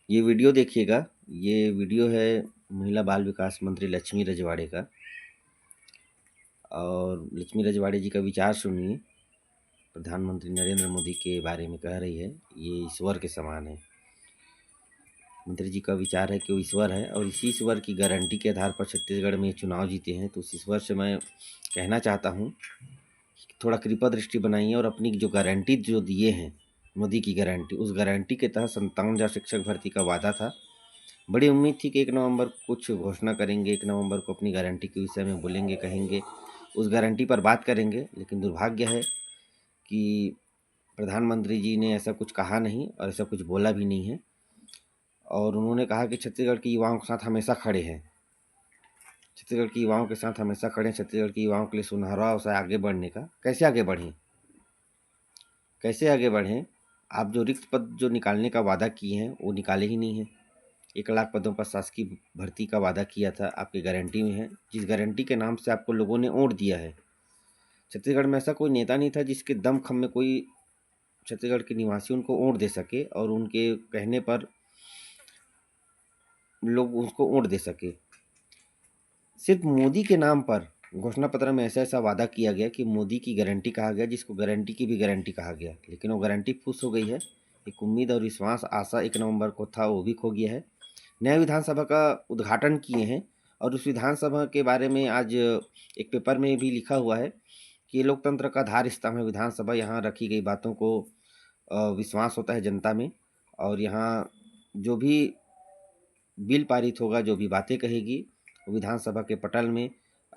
ये वीडियो देखिएगा। ये वीडियो है महिला बाल विकास मंत्री लक्ष्मी रजवाड़े का। और लक्ष्मी रजवाड़े जी का विचार सुनिए। प्रधानमंत्री नरेंद्र मोदी के बारे में कह रही है, ये ईश्वर के समान है। मंत्री जी का विचार है कि वो ईश्वर है और इसी ईश्वर की गारंटी के आधार पर छत्तीसगढ़ में चुनाव जीते हैं। तो उस ईश्वर से मैं कहना चाहता हूँ कि थोड़ा कृपा दृष्टि बनाइए और अपनी जो गारंटी जो दिए हैं, मोदी की गारंटी, उस गारंटी के तहत 57,000 शिक्षक भर्ती का वादा था। बड़ी उम्मीद थी कि 1 नवंबर को कुछ घोषणा करेंगे, 1 नवंबर को अपनी गारंटी के विषय में बोलेंगे, कहेंगे, उस गारंटी पर बात करेंगे। लेकिन दुर्भाग्य है कि प्रधानमंत्री जी ने ऐसा कुछ कहा नहीं और ऐसा कुछ बोला भी नहीं है। और उन्होंने कहा कि छत्तीसगढ़ के युवाओं के साथ हमेशा खड़े हैं, छत्तीसगढ़ के युवाओं के साथ हमेशा खड़े हैं, छत्तीसगढ़ के युवाओं के लिए सुनहरा अवसर आगे बढ़ने का। कैसे आगे बढ़ें, कैसे आगे बढ़ें? आप जो रिक्त पद जो निकालने का वादा किए हैं वो निकाले ही नहीं हैं। 1 लाख पदों पर शासकीय भर्ती का वादा किया था, आपकी गारंटी में है, जिस गारंटी के नाम से आपको लोगों ने वोट दिया है। छत्तीसगढ़ में ऐसा कोई नेता नहीं था जिसके दमखम में कोई छत्तीसगढ़ के निवासी उनको वोट दे सके और उनके कहने पर लोग उसको वोट दे सके। सिर्फ मोदी के नाम पर घोषणा पत्र में ऐसा ऐसा वादा किया गया कि मोदी की गारंटी कहा गया, जिसको गारंटी की भी गारंटी कहा गया, लेकिन वो गारंटी फुस हो गई है। एक उम्मीद और विश्वास, आशा 1 नवंबर को था, वो भी खो गया है। नया विधानसभा का उद्घाटन किए हैं और उस विधानसभा के बारे में आज एक पेपर में भी लिखा हुआ है कि ये लोकतंत्र का आधार स्तंभ है विधानसभा। यहाँ रखी गई बातों को विश्वास होता है जनता में, और यहाँ जो भी बिल पारित होगा, जो भी बातें कहेगी, वो विधानसभा के पटल में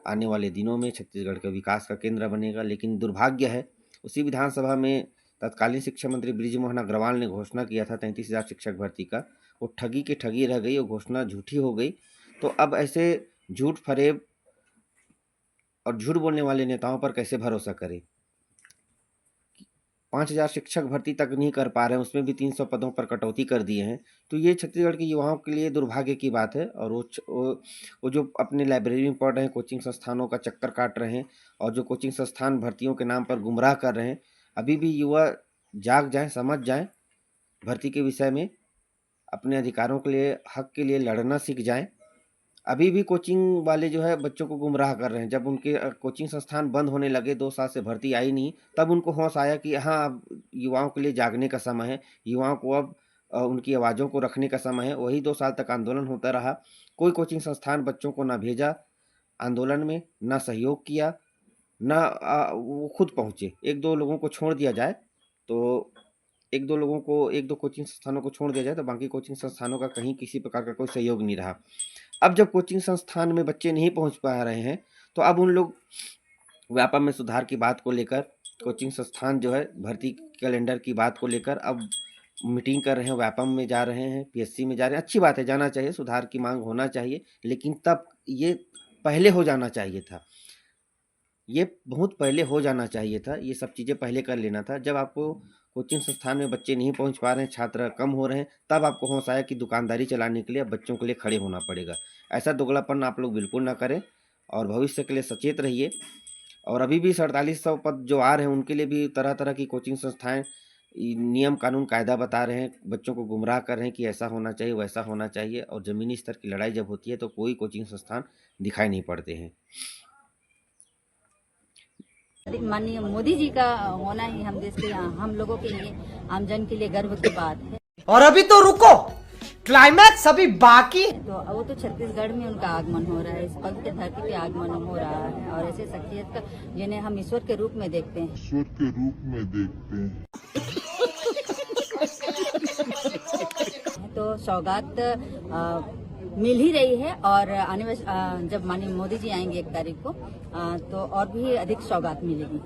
आने वाले दिनों में छत्तीसगढ़ के विकास का केंद्र बनेगा। लेकिन दुर्भाग्य है, उसी विधानसभा में तत्कालीन शिक्षा मंत्री बृजमोहन अग्रवाल ने घोषणा किया था 33,000 शिक्षक भर्ती का, वो ठगी की ठगी रह गई, वो घोषणा झूठी हो गई। तो अब ऐसे झूठ फरेब और झूठ बोलने वाले नेताओं पर कैसे भरोसा करें? 5,000 शिक्षक भर्ती तक नहीं कर पा रहे हैं, उसमें भी 300 पदों पर कटौती कर दिए हैं। तो ये छत्तीसगढ़ के युवाओं के लिए दुर्भाग्य की बात है। और वो जो अपने लाइब्रेरी में पढ़ रहे हैं, कोचिंग संस्थानों का चक्कर काट रहे हैं, और जो कोचिंग संस्थान भर्तियों के नाम पर गुमराह कर रहे हैं, अभी भी युवा जाग जाएं, समझ जाएं भर्ती के विषय में, अपने अधिकारों के लिए, हक के लिए लड़ना सीख जाएं। अभी भी कोचिंग वाले जो है बच्चों को गुमराह कर रहे हैं। जब उनके कोचिंग संस्थान बंद होने लगे, 2 साल से भर्ती आई नहीं, तब उनको होश आया कि हाँ, अब युवाओं के लिए जागने का समय है, युवाओं को अब उनकी आवाज़ों को रखने का समय है। वही 2 साल तक आंदोलन होता रहा, कोई कोचिंग संस्थान बच्चों को ना भेजा आंदोलन में, ना सहयोग किया, ना वो खुद पहुँचे। 1-2 लोगों को छोड़ दिया जाए तो 1-2 लोगों को, 1-2 कोचिंग संस्थानों को छोड़ दिया जाए तो बाकी कोचिंग संस्थानों का कहीं किसी प्रकार का कोई सहयोग नहीं रहा। अब जब कोचिंग संस्थान में बच्चे नहीं पहुंच पा रहे हैं, तो अब उन लोग व्यापम में सुधार की बात को लेकर, कोचिंग संस्थान जो है भर्ती कैलेंडर की बात को लेकर अब मीटिंग कर रहे हैं, व्यापम में जा रहे हैं, पीएससी में जा रहे हैं। अच्छी बात है, जाना चाहिए, सुधार की मांग होना चाहिए, लेकिन तब ये पहले हो जाना चाहिए था। ये बहुत पहले हो जाना चाहिए था, ये सब चीज़ें पहले कर लेना था। जब आपको कोचिंग संस्थान में बच्चे नहीं पहुंच पा रहे हैं, छात्र कम हो रहे हैं, तब आपको होश आया कि दुकानदारी चलाने के लिए अब बच्चों के लिए खड़े होना पड़ेगा। ऐसा दोगलापन आप लोग बिल्कुल ना करें और भविष्य के लिए सचेत रहिए। और अभी भी 4700 पद जो आ रहे हैं, उनके लिए भी तरह तरह की कोचिंग संस्थाएं नियम कानून कायदा बता रहे हैं, बच्चों को गुमराह कर रहे हैं कि ऐसा होना चाहिए, वैसा होना चाहिए। और ज़मीनी स्तर की लड़ाई जब होती है तो कोई कोचिंग संस्थान दिखाई नहीं पड़ते हैं। माननीय मोदी जी का होना ही हम देश के, हम लोगों के लिए, आमजन के लिए गर्व की बात है। और अभी तो रुको, क्लाइमैक्स अभी बाकी। तो वो तो छत्तीसगढ़ में उनका आगमन हो रहा है, इस पग के धरती पे आगमन हो रहा है, और ऐसे शख्सियत का जिन्हें हम ईश्वर के रूप में देखते हैं, तो सौगात मिल ही रही है। और आने वाले जब माननीय मोदी जी आएंगे 1 तारीख को, तो और भी अधिक सौगात मिलेगी।